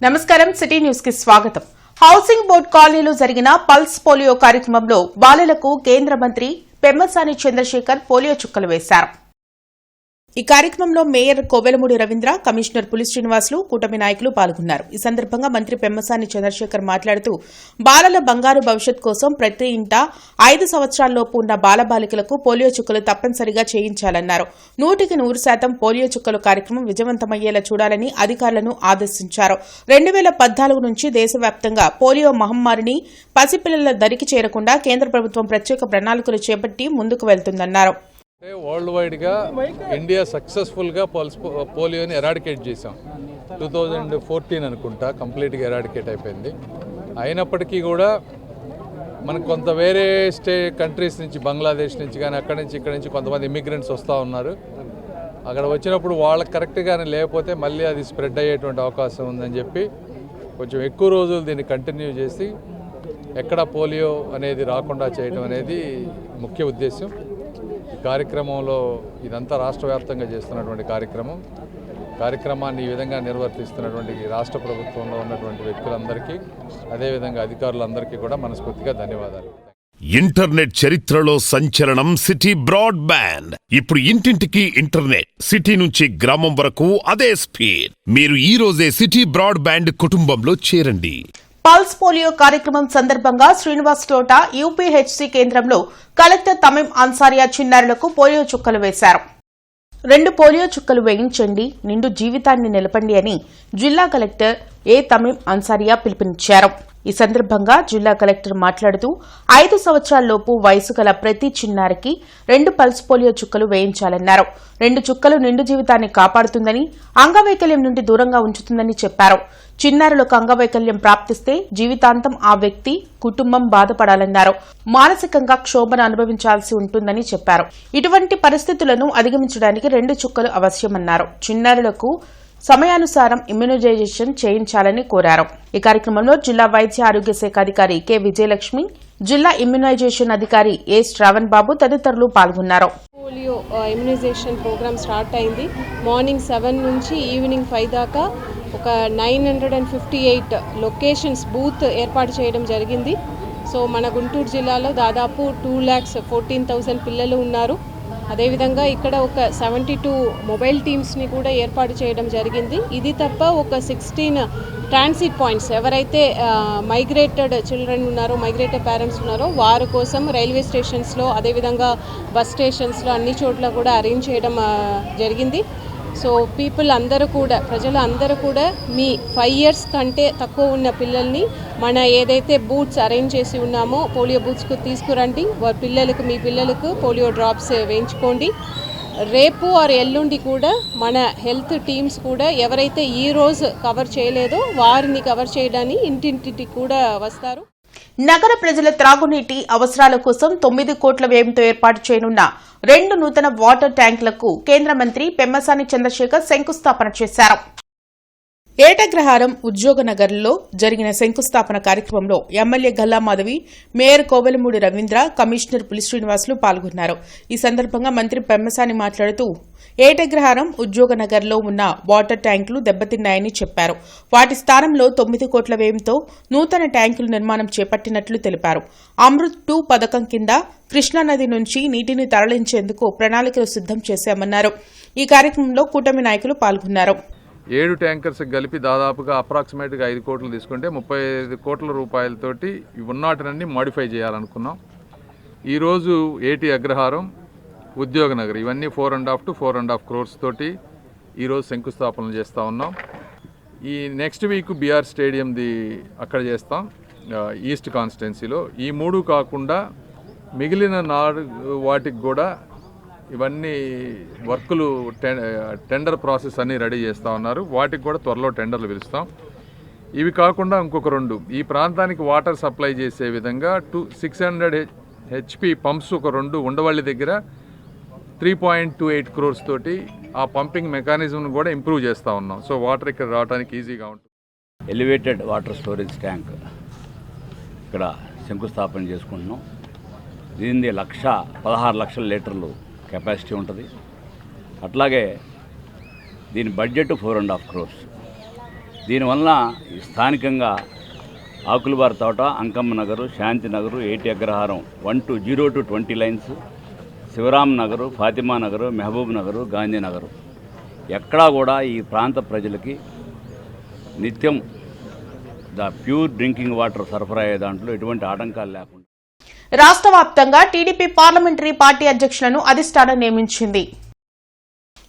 నమస్కారం city news కి స్వాగతం. హౌసింగ్ బోర్డు కాలనీలో జరిగిన పల్స్ పోలియో కార్యక్రమంలో బాలలకు కేంద్ర మంత్రి పెమ్మసాని చంద్రశేఖర్ పోలియో చుక్కలు వేశారు. ఈ కార్యక్రమంలో మేయర్ కోవెలమూడి రవీంద్ర, కమిషనర్ పులి శ్రీనివాసులు, కూటమి నాయకులు పాల్గొన్నారు. ఈ సందర్భంగా మంత్రి పెమ్మసాని చంద్రశేఖర్ మాట్లాడుతూ బాలల బంగారు భవిష్యత్ కోసం ప్రతి ఇంటా 5 సంవత్సరాల్లోపు ఉన్న బాలబాలికలకు పోలియో చుక్కలు తప్పనిసరిగా చేయించాలన్నారు. 100% పోలియో చుక్కలు కార్యక్రమం విజయవంతమయ్యేలా చూడాలని అధికారులను ఆదేశించారు. 2014 నుంచి దేశవ్యాప్తంగా పోలియో మహమ్మారిని పసిపిల్లల దరికి చేరకుండా కేంద్ర ప్రభుత్వం ప్రత్యేక ప్రణాళికలు చేపట్టి ముందుకు వెళ్తుందన్నారు. వరల్డ్ వైడ్గా ఇండియా సక్సెస్ఫుల్గా పోలియోని ఎరాడికేట్ చేసాం. 2014 అనుకుంటా కంప్లీట్గా ఎరాడికేట్ అయిపోయింది. అయినప్పటికీ కూడా మనకు కొంత వేరే కంట్రీస్ నుంచి, బంగ్లాదేశ్ నుంచి కానీ అక్కడి నుంచి ఇక్కడ నుంచి కొంతమంది ఇమిగ్రెంట్స్ వస్తూ ఉన్నారు. అక్కడ వచ్చినప్పుడు వాళ్ళకి కరెక్ట్గానే లేకపోతే మళ్ళీ అది స్ప్రెడ్ అయ్యేటువంటి అవకాశం ఉందని చెప్పి కొంచెం ఎక్కువ రోజులు దీన్ని కంటిన్యూ చేసి ఎక్కడ పోలియో అనేది రాకుండా చేయడం అనేది ముఖ్య ఉద్దేశం. ఈ కార్యక్రమంలో ఇదంతా రాష్ట్ర వ్యాప్తంగా చేస్తున్నటువంటి కార్యక్రమాన్ని ఈ విధంగా నిర్వర్తిస్తున్నటువంటి రాష్ట్ర ప్రభుత్వంలో ఉన్నటువంటి వ్యక్తులందరికీ, అదేవిధంగా అధికారులందరికీ కూడా మనస్ఫూర్తిగా ధన్యవాదాలు. ఇంటర్నెట్ చరిత్రలో సంచలనం సిటీ బ్రాడ్బ్యాండ్. ఇప్పుడు ఇంటింటికి ఇంటర్నెట్, సిటీ నుంచి గ్రామం వరకు అదే స్పీడ్. మీరు ఈ రోజే సిటీ బ్రాడ్బ్యాండ్ కుటుంబంలో చేరండి. పల్స్ పోలియో కార్యక్రమం సందర్భంగా శ్రీనివాస్ తోట యూపీహెచ్సీ కేంద్రంలో కలెక్టర్ తమీం అన్సారియా చిన్నారులకు పోలియో చుక్కలు వేశారు. 2 పోలియో చుక్కలు వేయించండి, నిండు జీవితాన్ని నిలపండి అని జిల్లా కలెక్టర్ ఏ తమీం అన్సారియా పిలుపునిచ్చారు. ఈ సందర్భంగా జిల్లా కలెక్టర్ మాట్లాడుతూ 5 సంవత్సరాల్లోపు వయసు గల ప్రతి చిన్నారికి 2 పల్స్ పోలియో చుక్కలు వేయించాలన్నారు. 2 చుక్కలు నిండు జీవితాన్ని కాపాడుతుందని, అంగవైకల్యం నుండి దూరంగా ఉంచుతుందని చెప్పారు. చిన్నారులకు అంగవైకల్యం ప్రాప్తిస్తే జీవితాంతం ఆ వ్యక్తి, కుటుంబం బాధపడాలన్నారు. మానసికంగా క్షోభను అనుభవించాల్సి ఉంటుందని చెప్పారు. ఇటువంటి పరిస్థితులను అధిగమించడానికి 2 చుక్కలు అవశ్యమన్నారు. చిన్నారులకు సమయానుసారం ఇమ్యునైజేషన్ చేయించాలని కోరారు. ఈ కార్యక్రమంలో జిల్లా వైద్య ఆరోగ్య శాఖ అధికారి కె విజయలక్ష్మి, జిల్లా ఇమ్యునైజేషన్ అధికారి ఏ శ్రావణ్ బాబు తదితరులు పాల్గొన్నారు. పోలియో ఇమ్యునైజేషన్ ప్రోగ్రామ్ స్టార్ట్ అయింది. మార్నింగ్ 7 నుంచి ఈవినింగ్ 5 దాకా ఒక 958 లొకేషన్స్ బూత్ ఏర్పాటు చేయడం జరిగింది. సో మన గుంటూరు జిల్లాలో దాదాపు 2,14,000 పిల్లలు ఉన్నారు. అదేవిధంగా ఇక్కడ ఒక 72 మొబైల్ టీమ్స్ని కూడా ఏర్పాటు చేయడం జరిగింది. ఇది తప్ప ఒక 16 ట్రాన్సిట్ పాయింట్స్, ఎవరైతే మైగ్రేటెడ్ చిల్డ్రన్ ఉన్నారో, మైగ్రేటెడ్ పేరెంట్స్ ఉన్నారో వారి కోసం రైల్వే స్టేషన్స్లో, అదేవిధంగా బస్ స్టేషన్స్లో అన్ని చోట్ల కూడా అరేంజ్ చేయడం జరిగింది. సో పీపుల్ అందరూ కూడా, ప్రజలు అందరూ కూడా మీ 5 years కంటే తక్కువ ఉన్న పిల్లల్ని మన ఏదైతే బూత్స్ అరేంజ్ చేసి ఉన్నామో పోలియో బూత్స్కు తీసుకురండి. మీ పిల్లలకు పోలియో డ్రాప్స్ వేయించుకోండి. రేపు ఆర్ ఎల్లుండి కూడా మన హెల్త్ టీమ్స్ కూడా ఎవరైతే ఈ రోజు కవర్ చేయలేదో వారిని కవర్ చేయడానికి ఇంటింటికి కూడా వస్తారు. నగర ప్రజల త్రాగునీటి అవసరాల కోసం 9 కోట్ల వ్యయంతో ఏర్పాటు చేయనున్న 2 నూతన వాటర్ ట్యాంకులకు కేంద్ర మంత్రి పెమ్మసాని చంద్రశేఖర్ శంకుస్థాపన చేశారు. ఏటగ్రహారం ఉద్యోగనగర్లో జరిగిన శంకుస్థాపన కార్యక్రమంలో MLA Galla Madhavi, mayor Kovelamudi Ravindra, commissioner పులి శ్రీనివాసులు పాల్గొన్నారు. ఈ సందర్భంగా మంత్రి పెమ్మసాని మాట్లాడుతూ ఏటగ్రహారం ఉద్యోగనగర్లో ఉన్న వాటర్ ట్యాంకులు దెబ్బతిన్నాయని చెప్పారు. వాటి స్థానంలో 9 కోట్ల వ్యయంతో నూతన ట్యాంకుల నిర్మాణం చేపట్టినట్లు తెలిపారు. అమృత్ 2 పథకం కింద కృష్ణానది నుంచి నీటిని తరలించేందుకు ప్రణాళికలు సిద్దం చేశామన్నారు. ఈ కార్యక్రమంలో కూటమి నాయకులు పాల్గొన్నారు. 7 ట్యాంకర్స్ కలిపి దాదాపుగా అప్రాక్సిమేట్గా 5 కోట్లు తీసుకుంటే 35 కోట్ల రూపాయలతోటి ఉన్నటినన్నీ మాడిఫై చేయాలనుకున్నాం. ఈరోజు ఏటి అగ్రహారం, ఉద్యోగనగర్ ఇవన్నీ 4.5 to 4.5 crores తోటి ఈరోజు శంకుస్థాపనలు చేస్తూ ఉన్నాం. ఈ నెక్స్ట్ వీక్ బీఆర్ స్టేడియంది అక్కడ చేస్తాం, ఈస్ట్ కాన్స్టిట్యున్సీలో. ఈ 3 కాకుండా మిగిలిన 4 వాటికి కూడా ఇవన్నీ వర్కులు టెండర్ ప్రాసెస్ అన్నీ రెడీ చేస్తూ ఉన్నారు. వాటికి కూడా త్వరలో టెండర్లు పిలుస్తాం. ఇవి కాకుండా ఇంకొక 2 ఈ ప్రాంతానికి వాటర్ సప్లై చేసే విధంగా 600 HP పంప్స్ ఒక 2 ఉండవల్లి దగ్గర 3.28 crores తోటి ఆ పంపింగ్ మెకానిజంను కూడా ఇంప్రూవ్ చేస్తూ ఉన్నాం. సో వాటర్ ఇక్కడ రావడానికి ఈజీగా ఉంటుంది. ఎలివేటెడ్ వాటర్ స్టోరేజ్ ట్యాంక్ ఇక్కడ శంకుస్థాపన చేసుకుంటున్నాం. దీనిది 16 లక్షల లీటర్లు కెపాసిటీ ఉంటుంది. అట్లాగే దీని బడ్జెట్ 4.5 crores. దీనివల్ల స్థానికంగా ఆకులబార్ తోట, అంకమ్మ నగరు, శాంతి నగరు, ఏటి అగ్రహారం 0 to 20 లైన్స్, శివరాం నగరు, ఫాతిమా నగరు, మహబూబ్ నగరు, గాంధీ నగరు ఎక్కడా కూడా ఈ ప్రాంత ప్రజలకి నిత్యం ప్యూర్ డ్రింకింగ్ వాటర్ సరఫరా అయ్యే దాంట్లో ఎటువంటి ఆటంకాలు లేకుండా రాష్ట్ర వ్యాప్తంగా టీడీపీ పార్లమెంటరీ పార్టీ అధ్యక్షులను అధిష్టానం నియమించింది.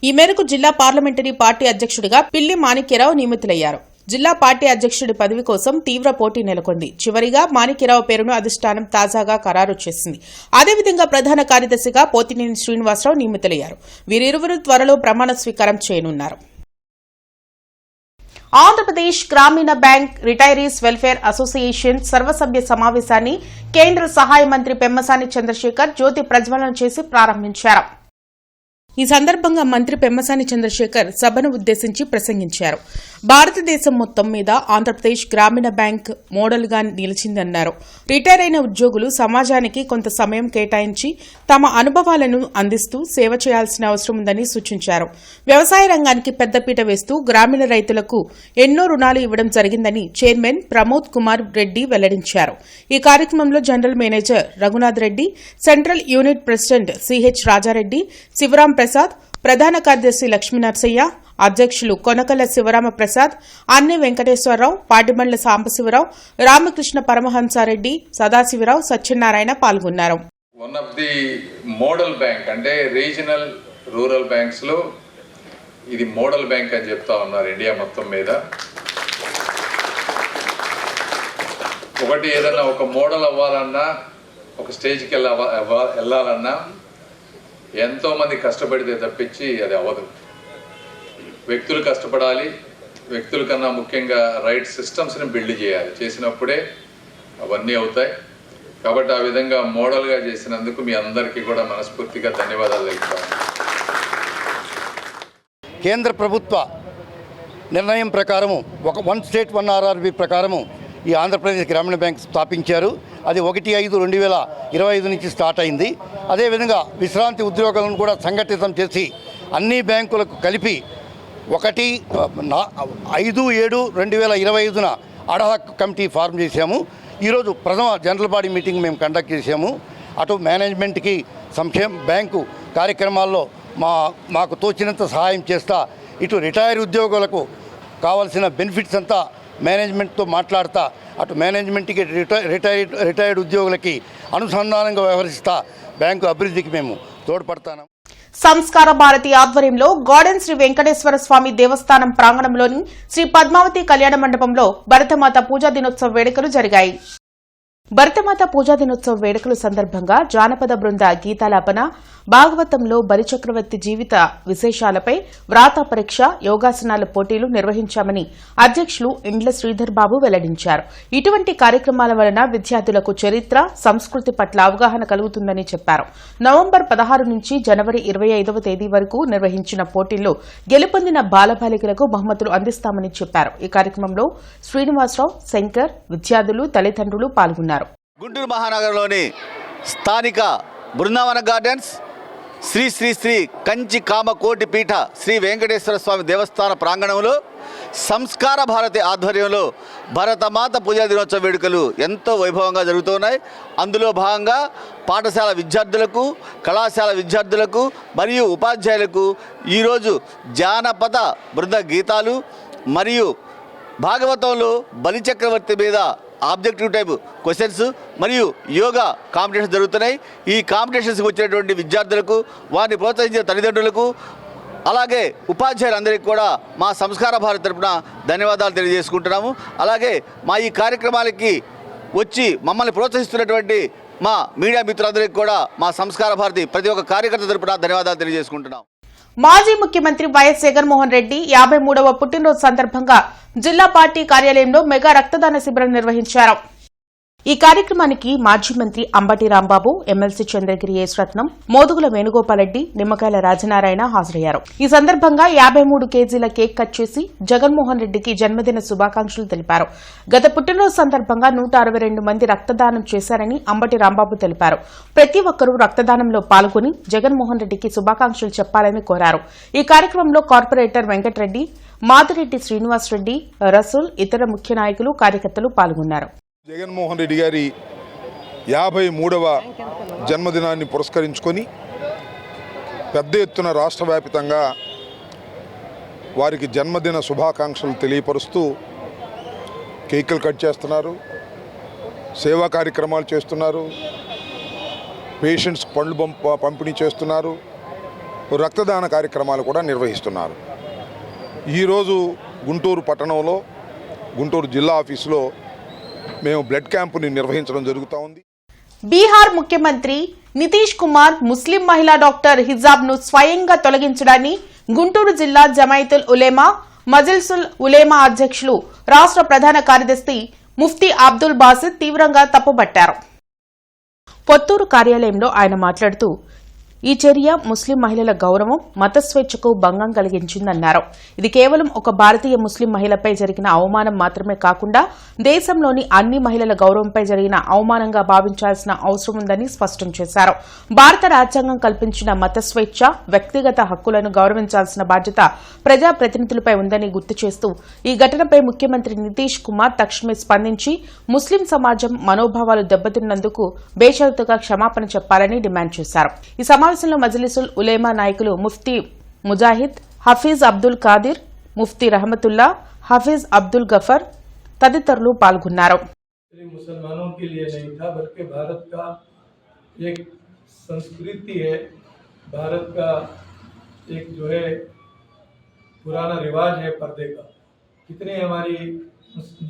ఈ మేరకు జిల్లా పార్లమెంటరీ పార్టీ అధ్యక్షుడిగా పిల్లి మాణిక్యరావు నియమితులయ్యారు. జిల్లా పార్టీ అధ్యక్షుడి పదవి కోసం తీవ్ర పోటీ నెలకొంది. చివరిగా మాణిక్యరావు పేరును అధిష్టానం తాజాగా ఖరారు చేసింది. అదేవిధంగా ప్రధాన కార్యదర్శిగా పోతినేని శ్రీనివాసరావు నియమితులయ్యారు. వీరిరువురు త్వరలో ప్రమాణ స్వీకారం చేయనున్నారు. ఆంధ్రప్రదేశ్ గ్రామీణ బ్యాంక్ రిటైరీస్ వెల్ఫేర్ అసోసియేషన్ సర్వసభ్య సమావేశాన్ని కేంద్ర సహాయ మంత్రి పెమ్మసాని చంద్రశేఖర్ జ్యోతి ప్రజ్వలన చేసి ప్రారంభించారు. ఈ సందర్భంగా మంత్రి పెమ్మసాని చంద్రశేఖర్ సభను ఉద్దేశించి ప్రసంగించారు. భారతదేశం మొత్తం మీద ఆంధ్రప్రదేశ్ గ్రామీణ బ్యాంక్ మోడల్గా నిలిచిందన్నారు. రిటైర్ అయిన ఉద్యోగులు సమాజానికి కొంత సమయం కేటాయించి తమ అనుభవాలను అందిస్తూ సేవ చేయాల్సిన అవసరం ఉందని సూచించారు. వ్యవసాయ రంగానికి పెద్దపీట వేస్తూ గ్రామీణ రైతులకు ఎన్నో రుణాలు ఇవ్వడం జరిగిందని చైర్మన్ ప్రమోద్ కుమార్ రెడ్డి వెల్లడించారు. ఈ కార్యక్రమంలో general manager Raghunath Reddy, central unit president CH Rajareddy, Shivram Prasad, ప్రధాన కార్యదర్శి లక్ష్మీనరసయ్య, అధ్యక్షులు కొనకల శివరామ ప్రసాద్, అన్నె వెంకటేశ్వరరావు, పాటిబండ్ల సాంబశివరావు, రామకృష్ణ పరమహంసారెడ్డి, సదాశివరావు, సత్యనారాయణ పాల్గొన్నారు. One of the model bank అంటే రీజనల్ రూరల్ బ్యాంక్స్ లో ఇది మోడల్ బ్యాంక్ అని చెప్తా ఉన్నారు ఇండియా మొత్తం మీద. ఒకటి ఏదైనా ఒక మోడల్ అవ్వాలన్నా, ఒక స్టేజ్కి వెళ్ళాలన్నా ఎంతోమంది కష్టపడితే తప్పించి అది అవ్వదు. వ్యక్తులు కష్టపడాలి. వ్యక్తుల కన్నా ముఖ్యంగా రైట్ సిస్టమ్స్ని బిల్డ్ చేయాలి. చేసినప్పుడే అవన్నీ అవుతాయి. కాబట్టి ఆ విధంగా మోడల్గా చేసినందుకు మీ అందరికీ కూడా మనస్ఫూర్తిగా ధన్యవాదాలు తెలుపుతాను. కేంద్ర ప్రభుత్వ నిర్ణయం ప్రకారము వన్ స్టేట్ 1 RRB ప్రకారము ఈ ఆంధ్రప్రదేశ్ గ్రామీణ బ్యాంక్ స్థాపించారు. అది 1/5/2025 నుంచి స్టార్ట్ అయింది. అదేవిధంగా విశ్రాంతి ఉద్యోగులను కూడా సంఘటితం చేసి అన్ని బ్యాంకులకు కలిపి 5/7/2025 అడహాక్ కమిటీ ఫార్మ్ చేశాము. ఈరోజు ప్రథమ జనరల్ బాడీ మీటింగ్ మేము కండక్ట్ చేశాము. అటు మేనేజ్మెంట్కి బ్యాంకు కార్యక్రమాల్లో మాకు తోచినంత సహాయం చేస్తా, ఇటు రిటైర్ ఉద్యోగులకు కావాల్సిన బెనిఫిట్స్ అంతా మేనేజ్మెంట్తో మాట్లాడతా, అటు మేనేజ్మెంట్కి రిటైర్డ్ ఉద్యోగులకి అనుసంధానంగా వ్యవహరిస్తా బ్యాంకు అభివృద్ధికి మేము తోడ్పడతాను. సంస్కార భారతి ఆధ్వర్యంలో గార్డెన్ శ్రీ వెంకటేశ్వర స్వామి దేవస్థానం ప్రాంగణంలోని శ్రీ పద్మావతి కళ్యాణ మండపంలో భరతమాత పూజా దినోత్సవ వేడుకలు జరిగాయి. భరతమాత పూజా దినోత్సవ వేడుకల సందర్భంగా జానపద బృంద గీతాలాపన, భాగవతంలో బలిచక్రవర్తి జీవిత విశేషాలపై వ్రాత పరీక్ష, యోగాసనాల పోటీలు నిర్వహించామని అధ్యక్షులు ఇండ్ల శ్రీధర్ బాబు వెల్లడించారు. ఇటువంటి కార్యక్రమాల వలన విద్యార్థులకు చరిత్ర, సంస్కృతి పట్ల అవగాహన కలుగుతుందని చెప్పారు. నవంబర్ 16 నుంచి జనవరి 25వ తేదీ వరకు నిర్వహించిన పోటీల్లో గెలుపొందిన బాలబాలికలకు బహుమతులు అందిస్తామని చెప్పారు. ఈ కార్యక్రమంలో శ్రీనివాసరావు, శంకర్, విద్యార్థులు, తల్లిదండ్రులు పాల్గొన్నారు. గుంటూరు మహానగరంలోని స్థానిక బృందావన గార్డెన్స్ శ్రీ శ్రీ శ్రీ కంచి కామకోటి పీఠ శ్రీ వెంకటేశ్వర స్వామి దేవస్థాన ప్రాంగణంలో సంస్కార భారతి ఆధ్వర్యంలో భరతమాత పూజా దినోత్సవ వేడుకలు ఎంతో వైభవంగా జరుగుతున్నాయి. అందులో భాగంగా పాఠశాల విద్యార్థులకు, కళాశాల విద్యార్థులకు మరియు ఉపాధ్యాయులకు ఈరోజు జానపద బృంద గీతాలు మరియు భాగవతంలో బలిచక్రవర్తి మీద ఆబ్జెక్టివ్ టైప్ క్వశ్చన్స్ మరియు యోగా కాంపిటీషన్స్ జరుగుతున్నాయి. ఈ కాంపిటీషన్స్కి వచ్చినటువంటి విద్యార్థులకు, వారిని ప్రోత్సహించిన తల్లిదండ్రులకు, అలాగే ఉపాధ్యాయులందరికీ కూడా మా సంస్కార భారతి తరపున ధన్యవాదాలు తెలియజేసుకుంటున్నాము. అలాగే మా ఈ కార్యక్రమాలకి వచ్చి మమ్మల్ని ప్రోత్సహిస్తున్నటువంటి మా మీడియా మిత్రులందరికీ కూడా మా సంస్కార భారతి ప్రతి ఒక్క కార్యకర్త తరపున ధన్యవాదాలు తెలియజేసుకుంటున్నాం. మాజీ ముఖ్యమంత్రి వైఎస్ జగన్మోహన్ రెడ్డి 53వ పుట్టినరోజు సందర్భంగా జిల్లా పార్టీ కార్యాలయంలో మెగా రక్తదాన శిబిరం నిర్వహించారు. ఈ కార్యక్రమానికి మాజీ మంత్రి అంబటి రాంబాబు, ఎమ్మెల్సీ చంద్రగిరి ఎస్ రత్నం, మోదుగుల వేణుగోపాలరెడ్డి, నిమ్మకాయల రాజనారాయణ హాజరయ్యారు. ఈ సందర్భంగా 53 కేజీల కేక్ కట్ చేసి జగన్మోహన్ రెడ్డికి జన్మదిన శుభాకాంక్షలు తెలిపారు. గత పుట్టినరోజు సందర్భంగా 162 మంది రక్తదానం చేశారని అంబటి రాంబాబు తెలిపారు. ప్రతి ఒక్కరూ రక్తదానంలో పాల్గొని జగన్మోహన్ రెడ్డికి శుభాకాంక్షలు చెప్పాలని కోరారు. ఈ కార్యక్రమంలో కార్పొరేటర్ వెంకటరెడ్డి, మాదిరెడ్డి శ్రీనివాసరెడ్డి, రసూల్, ఇతర ముఖ్య నాయకులు, కార్యకర్తలు పాల్గొన్నారు. జగన్మోహన్ రెడ్డి గారి 53వ జన్మదినాన్ని పురస్కరించుకొని పెద్ద ఎత్తున రాష్ట్ర వ్యాప్తంగా వారికి జన్మదిన శుభాకాంక్షలు తెలియపరుస్తూ కేకులు కట్ చేస్తున్నారు, సేవా కార్యక్రమాలు చేస్తున్నారు, పేషెంట్స్ పండ్లు పంపిణీ చేస్తున్నారు, రక్తదాన కార్యక్రమాలు కూడా నిర్వహిస్తున్నారు. ఈరోజు గుంటూరు పట్టణంలో, గుంటూరు జిల్లా ఆఫీసులో మేము బ్లడ్ క్యాంపుని నిర్వహించడం జరుగుతూ ఉంది. బీహార్ ముఖ్యమంత్రి నితీష్ కుమార్ ముస్లిం మహిళా డాక్టర్ హిజాబ్ను స్వయంగా తొలగించడాన్ని గుంటూరు జిల్లా జమైతుల్ ఉలేమా, మజిల్సుల్ ఉలేమా అధ్యక్షులు, రాష్ట్ర ప్రధాన కార్యదర్శి ముఫ్తీ అబ్దుల్ బాసిత్ తీవ్రంగా తప్పుబట్టారు. పొత్తూరు కార్యాలయంలో ఆయన మాట్లాడుతూ ఈ చర్య ముస్లిం మహిళల గౌరవం, మత స్వేచ్ఛకు భంగం కలిగించిందన్నారు. ఇది కేవలం ఒక భారతీయ ముస్లిం మహిళపై జరిగిన అవమానం మాత్రమే కాకుండా దేశంలోని అన్ని మహిళల గౌరవంపై జరిగిన అవమానంగా భావించాల్సిన అవసరం ఉందని స్పష్టం చేశారు. భారత రాజ్యాంగం కల్పించిన మత స్వేచ్ఛ, వ్యక్తిగత హక్కులను గౌరవించాల్సిన బాధ్యత ప్రజాప్రతినిధులపై ఉందని గుర్తు చేస్తూ ఈ ఘటనపై ముఖ్యమంత్రి నితీష్ కుమార్ తక్షణమే స్పందించి ముస్లిం సమాజం మనోభావాలు దెబ్బతిన్నందుకు బేషరతుగా క్షమాపణ చెప్పాలని డిమాండ్ చేశారు. ఈ సమావేశంలో మజ్లిసుల్ ఉలేమా నాయకులు ముఫ్తీ ముజాహిద్, హఫీజ్ అబ్దుల్ ఖాదిర్, ముఫ్తీ రహమతుల్లా, హఫీజ్ అబ్దుల్ గఫర్ తదితరులు పాల్గొన్నారు. मुसलमानों के लिए नहीं था, बल्कि भारत का एक संस्कृति है, भारत का एक जो है पुराना रिवाज है पर्दे का. कितने हमारी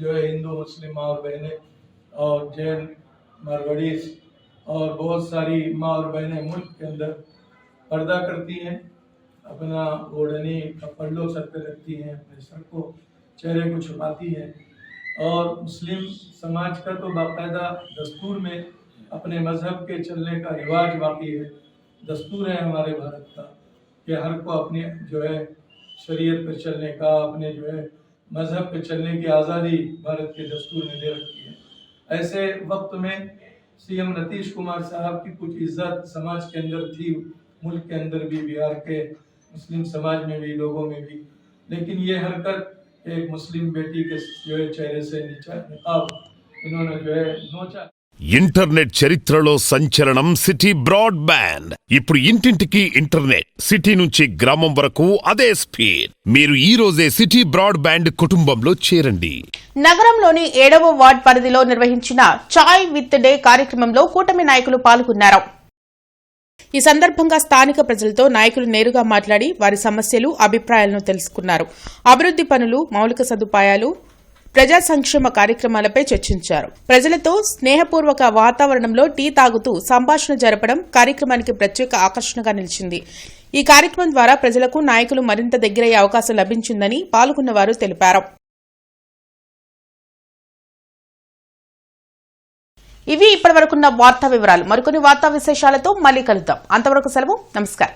जो है हिंदू मुस्लिम माँ और बहनें और जैन मारवाड़ीज और बहुत सारी माँ और बहनें मुल्क के अंदर पर्दा करती हैं, अपना ओढ़नी का पल्लो सर पे रखती हैं, अपने सर को, चेहरे को छुपाती हैं. और मुस्लिम समाज का तो बाकायदा दस्तूर में अपने मज़हब के चलने का रिवाज बाकी है, दस्तूर है हमारे भारत का कि हर को अपनी जो है शरीयत पर चलने का, अपने जो है मज़हब पे चलने की आज़ादी भारत के दस्तूर में दे रखी है. ऐसे वक्त में सीएम नीतीश कुमार साहब की कुछ इज्जत समाज के अंदर थी, मुल्क के अंदर भी, बिहार के मुस्लिम समाज में भी, लोगों में भी, लेकिन ये हरकत एक मुस्लिम बेटी के जो है चेहरे से नीचा निकाब इन्होंने जो है नोचा. ఇంటర్నెట్ చరిత్రలో సంచలనం సిటీ బ్రాడ్బ్యాండ్. ఇప్పుడు ఇంటింటికి ఇంటర్నెట్, సిటీ నుంచి గ్రామం వరకు అదే స్పీడ్. మీరు ఈ రోజే సిటీ బ్రాడ్బ్యాండ్ కుటుంబంలో చేరండి. నగరంలోని 7వ వార్డ్ పరిధిలో నిర్వహించిన చాయ్ విత్ డే కార్యక్రమంలో కూటమి నాయకులు పాల్గొన్నారు. ఈ సందర్భంగా స్థానిక ప్రజలతో నాయకులు నేరుగా మాట్లాడి వారి సమస్యలు, అభిప్రాయాలను తెలుసుకున్నారు. అభివృద్ది పనులు, మౌలిక సదుపాయాలు, ప్రజా సంక్షేమ కార్యక్రమాలపై చర్చించారు. ప్రజలతో స్నేహపూర్వక వాతావరణంలో టీ తాగుతూ సంభాషణ జరపడం కార్యక్రమానికి ప్రత్యేక ఆకర్షణగా నిలిచింది. ఈ కార్యక్రమం ద్వారా ప్రజలకు నాయకులు మరింత దగ్గరయ్యే అవకాశం లభించిందని పాల్గొన్నవారు తెలిపారు. ఇవి ఇప్పటివరకున్న వార్తా వివరాలు. మరికొన్ని వార్తా విశేషాలతో మళ్లీ కలుద్దాం. అంతవరకు సెలవు. నమస్కారం.